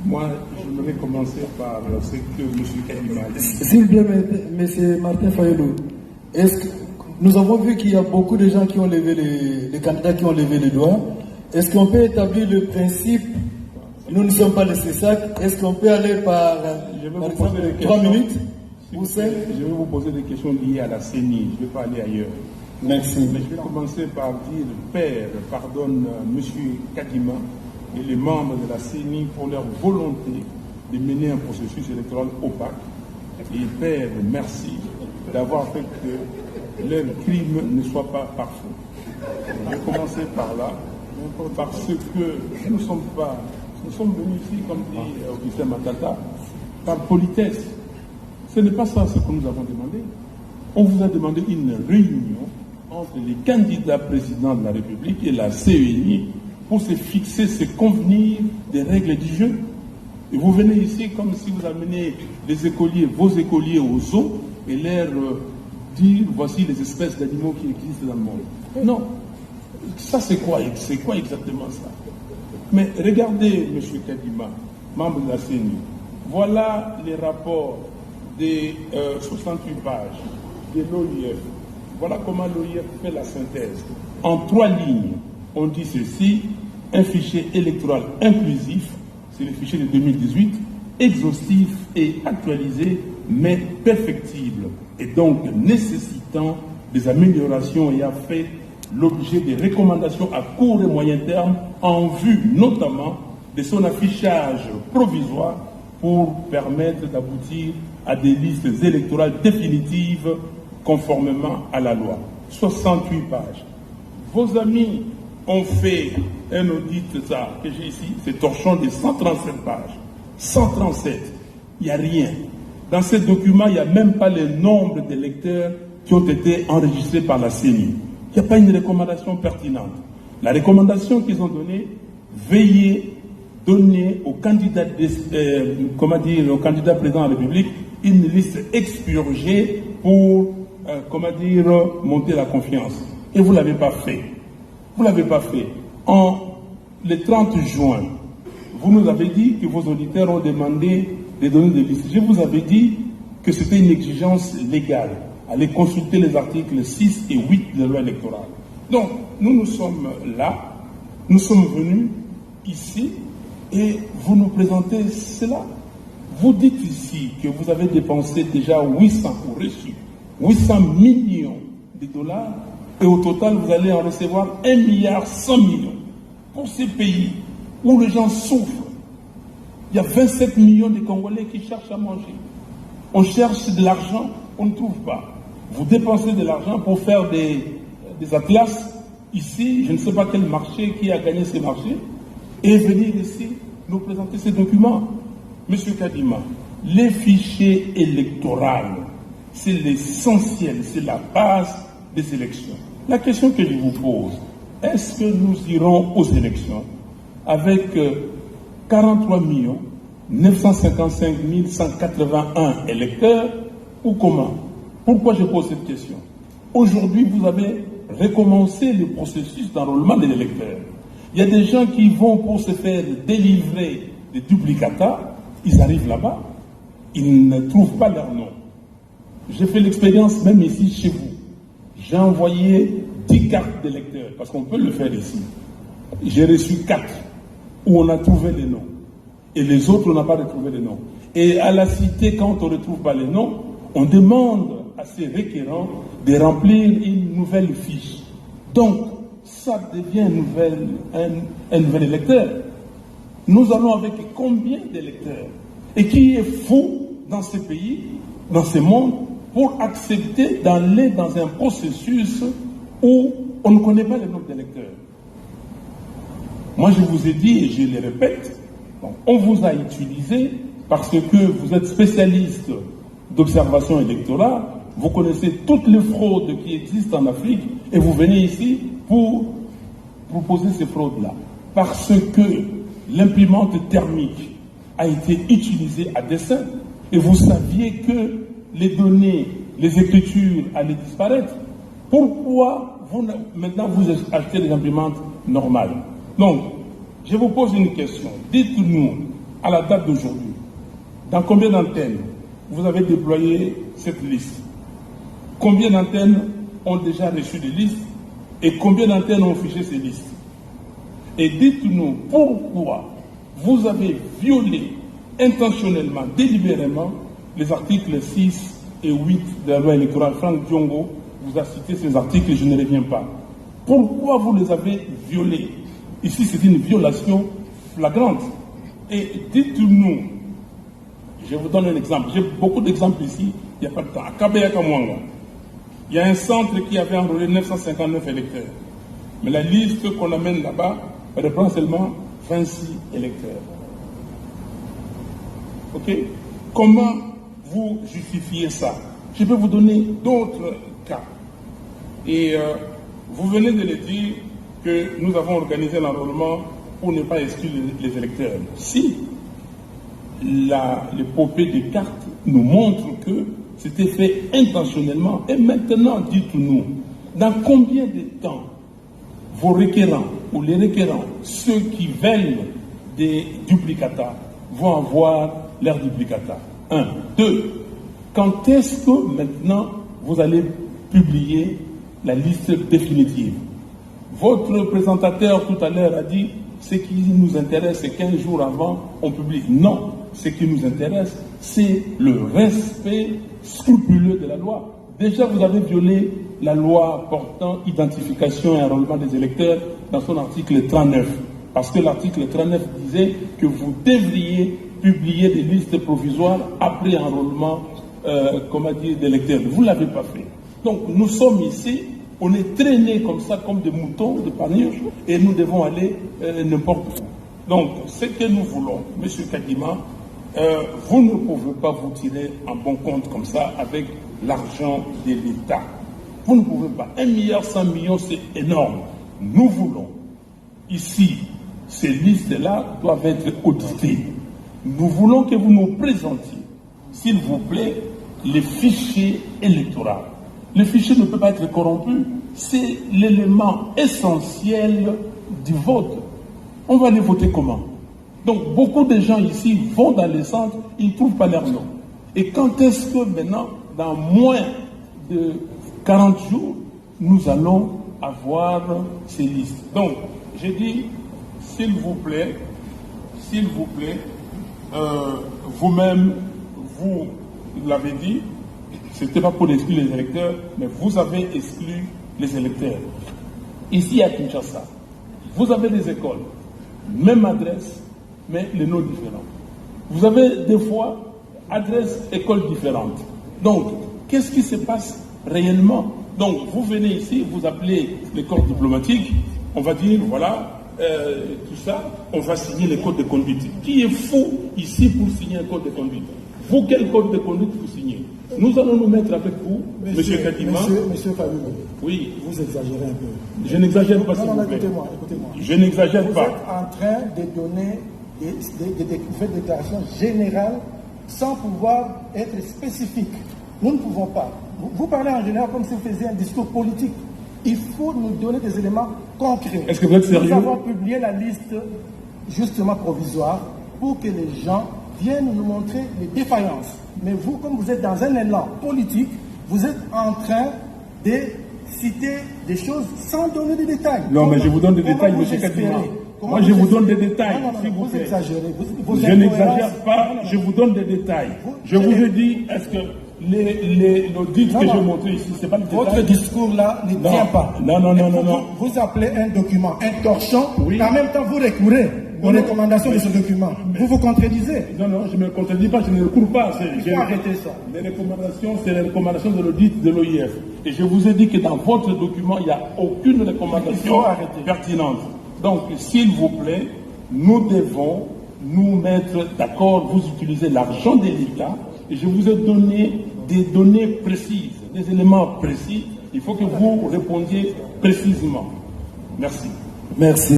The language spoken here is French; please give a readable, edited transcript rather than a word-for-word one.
Moi, j'aimerais commencer par ce que M. Kadima a dit. S'il vous plaît, M. Martin Fayolo, nous avons vu qu'il y a beaucoup de gens qui ont levé les candidats qui ont levé les doigts. Est-ce qu'on peut établir le principe, nous ne sommes pas les CESAC, est-ce qu'on peut aller par exemple, 3 minutes ou 5? Je vais vous poser des questions liées à la CENI, je ne vais pas aller ailleurs. Merci. Mais je vais commencer par dire, Père, pardonne M. Kadima et les membres de la CENI pour leur volonté de mener un processus électoral opaque. Et Père, merci d'avoir fait que leur crime ne soit pas parfait. Je vais commencer par là, parce que nous sommes venus ici, comme dit Augustin Matata, par politesse. Ce n'est pas ça ce que nous avons demandé. On vous a demandé une réunion entre les candidats présidents de la République et la CENI pour se fixer, se convenir des règles du jeu. Et vous venez ici comme si vous amenez les écoliers, vos écoliers au zoo et leur dire voici les espèces d'animaux qui existent dans le monde. Non. Ça c'est quoi exactement ça? Mais regardez, M. Kadima, membre de la CENI, voilà les rapports des 68 pages de l'OIF. Voilà comment l'OIF fait la synthèse. En 3 lignes, on dit ceci: un fichier électoral inclusif, c'est le fichier de 2018, exhaustif et actualisé, mais perfectible, et donc nécessitant des améliorations et a fait l'objet des recommandations à court et moyen terme en vue notamment de son affichage provisoire pour permettre d'aboutir à des listes électorales définitives conformément à la loi. 68 pages. Vos amis ont fait un audit, ça, que j'ai ici, c'est torchon de 137 pages. 137. Il n'y a rien. Dans ces documents, il n'y a même pas le nombre d'électeurs qui ont été enregistrés par la CENI. Il n'y a pas une recommandation pertinente. La recommandation qu'ils ont donnée, veillez donner au candidat, au candidat président de la République une liste expurgée pour, monter la confiance. Et vous ne l'avez pas fait. Vous ne l'avez pas fait. Le 30 juin, vous nous avez dit que vos auditeurs ont demandé de donner des listes. Je vous avais dit que c'était une exigence légale. Allez consulter les articles 6 et 8 de la loi électorale. Donc, nous sommes là, nous sommes venus ici, et vous nous présentez cela. Vous dites ici que vous avez dépensé déjà 800 ou reçu 800 millions de dollars, et au total, vous allez en recevoir 1,1 milliard pour ces pays où les gens souffrent. Il y a 27 millions de Congolais qui cherchent à manger. On cherche de l'argent, on ne trouve pas. Vous dépensez de l'argent pour faire des atlas. Ici, je ne sais pas quel marché, qui a gagné ces marchés, et venir ici nous présenter ces documents. Monsieur Kadima, les fichiers électoraux, c'est l'essentiel, c'est la base des élections. La question que je vous pose, est-ce que nous irons aux élections avec 43 955 181 électeurs ou comment? Pourquoi je pose cette question? Aujourd'hui, vous avez recommencé le processus d'enrôlement des électeurs. Il y a des gens qui vont pour se faire délivrer des duplicata, ils arrivent là-bas, ils ne trouvent pas leur nom. J'ai fait l'expérience même ici chez vous. J'ai envoyé 10 cartes d'électeurs, parce qu'on peut le faire ici. J'ai reçu 4 où on a trouvé les noms. Et les autres, on n'a pas retrouvé les noms. Et à la cité, quand on ne retrouve pas les noms, on demande à ces requérants de remplir une nouvelle fiche. Donc, ça devient un nouvel électeur. Nous allons avec combien d'électeurs? Et qui est fou dans ce pays, dans ce monde, pour accepter d'aller dans un processus où on ne connaît pas le nombre d'électeurs? Moi, je vous ai dit, et je le répète, on vous a utilisé parce que vous êtes spécialiste d'observation électorale, vous connaissez toutes les fraudes qui existent en Afrique, et vous venez ici pour proposer ces fraudes-là. Parce que l'imprimante thermique a été utilisée à dessein, et vous saviez que les données, les écritures allaient disparaître. Pourquoi maintenant vous achetez des imprimantes normales? Donc, Je vous pose une question. Dites-nous, à la date d'aujourd'hui, dans combien d'antennes vous avez déployé cette liste? Combien d'antennes ont déjà reçu des listes et combien d'antennes ont fiché ces listes? Et dites-nous pourquoi vous avez violé intentionnellement, délibérément, les articles 6 et 8 de la loi électorale. Franck Diongo vous a cité ces articles et je ne reviens pas. Pourquoi vous les avez violés? Ici, c'est une violation flagrante. Et dites-nous, je vous donne un exemple. J'ai beaucoup d'exemples ici, il n'y a pas de temps. À Kabea-Kamwanga, il y a un centre qui avait enrôlé 959 électeurs. Mais la liste qu'on amène là-bas reprend seulement 26 électeurs. Ok? Comment vous justifiez ça? Je peux vous donner d'autres cas. Et vous venez de le dire que nous avons organisé l'enrôlement pour ne pas exclure les électeurs. Si l'épopée des cartes nous montre que c'était fait intentionnellement, et maintenant dites-nous, dans combien de temps vos requérants ou les requérants, ceux qui veulent des duplicata, vont avoir leurs duplicata? 1. 2. Quand est-ce que maintenant vous allez publier la liste définitive? Votre présentateur tout à l'heure a dit ce qui nous intéresse, c'est 15 jours avant, on publie. Non, ce qui nous intéresse, c'est le respect scrupuleux de la loi. Déjà, vous avez violé la loi portant identification et enrôlement des électeurs dans son article 39. Parce que l'article 39 disait que vous devriez publier des listes provisoires après enrôlement d'électeurs. Vous ne l'avez pas fait. Donc, nous sommes ici, on est traînés comme ça, comme des moutons de panurge, et nous devons aller n'importe où. Donc, ce que nous voulons, M. Kadima, vous ne pouvez pas vous tirer en bon compte comme ça avec l'argent de l'État. Vous ne pouvez pas. 1,1 milliard, c'est énorme. Nous voulons, ici, ces listes-là doivent être auditées. Nous voulons que vous nous présentiez, s'il vous plaît, les fichiers électoraux. Le fichier ne peut pas être corrompu. C'est l'élément essentiel du vote. On va aller voter comment? Donc, beaucoup de gens ici vont dans les centres, ils ne trouvent pas leur nom. Et quand est-ce que maintenant, dans moins de 40 jours, nous allons avoir ces listes? Donc, j'ai dit, s'il vous plaît, vous-même, vous l'avez dit, ce n'était pas pour exclure les électeurs, mais vous avez exclu les électeurs. Ici à Kinshasa, vous avez des écoles, même adresse, mais les noms différents. Vous avez des fois adresses, écoles différentes. Donc, qu'est-ce qui se passe réellement? Donc, vous venez ici, vous appelez les corps diplomatiques, on va dire, voilà, tout ça, on va signer les codes de conduite. Qui est fou ici pour signer un code de conduite? Vous, quel code de conduite vous signez? Nous allons nous mettre avec vous, Monsieur Kadima. Monsieur Fabio, oui. Vous exagérez un peu. Je n'exagère pas, s'il vous plaît. Écoutez-moi. Je n'exagère pas. Vous êtes en train de donner des déclarations générales sans pouvoir être spécifiques. Nous ne pouvons pas. Vous parlez en général comme si vous faisiez un discours politique. Il faut nous donner des éléments concrets. Est-ce que vous êtes sérieux? Nous avons publié la liste justement provisoire pour que les gens viennent nous montrer les défaillances. Mais vous, comme vous êtes dans un élan politique, vous êtes en train de citer des choses sans donner des détails. Non, mais je vous donne des détails, M. Kadima. Moi, je vous donne des détails, s'il vous plaît. Exagérez. Je n'exagère pas, je vous donne des détails. Je vous ai dit, est-ce que l'audit que j'ai montré ici, c'est pas le détail? Votre discours-là ne tient pas. Non. Vous appelez un document un torchon, oui. En même temps vous recourez aux recommandations de ce document. Vous vous contredisez. Non, je ne me contredis pas, je ne recours pas. Il faut arrêter ça. Les recommandations, c'est les recommandations de l'audit de l'OIF. Et je vous ai dit que dans votre document, il n'y a aucune recommandation pertinente. Donc, s'il vous plaît, nous devons nous mettre d'accord. Vous utilisez l'argent de l'État et je vous ai donné des données précises, des éléments précis. Il faut que vous répondiez précisément. Merci. Merci.